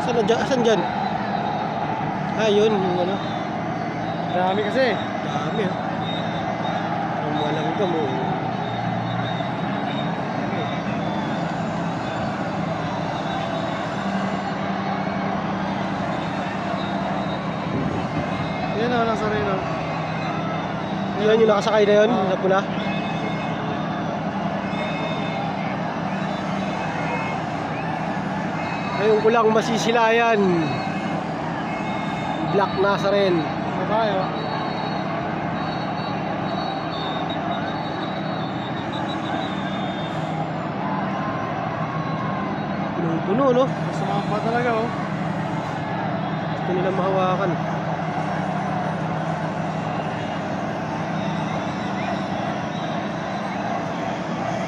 Saan na dyan? Asan dyan? Yun, yung ano. Dami kasi. Dami ah. Ang malanggam mo. Yan o, nasa rin o. Yun, yung nakasakay na yun, na pula. Ngayon ko lang masisilayan. Black Nazaren. Babae o. Punong-puno, no? Sumampa talaga o. Gusto nila mahawakan.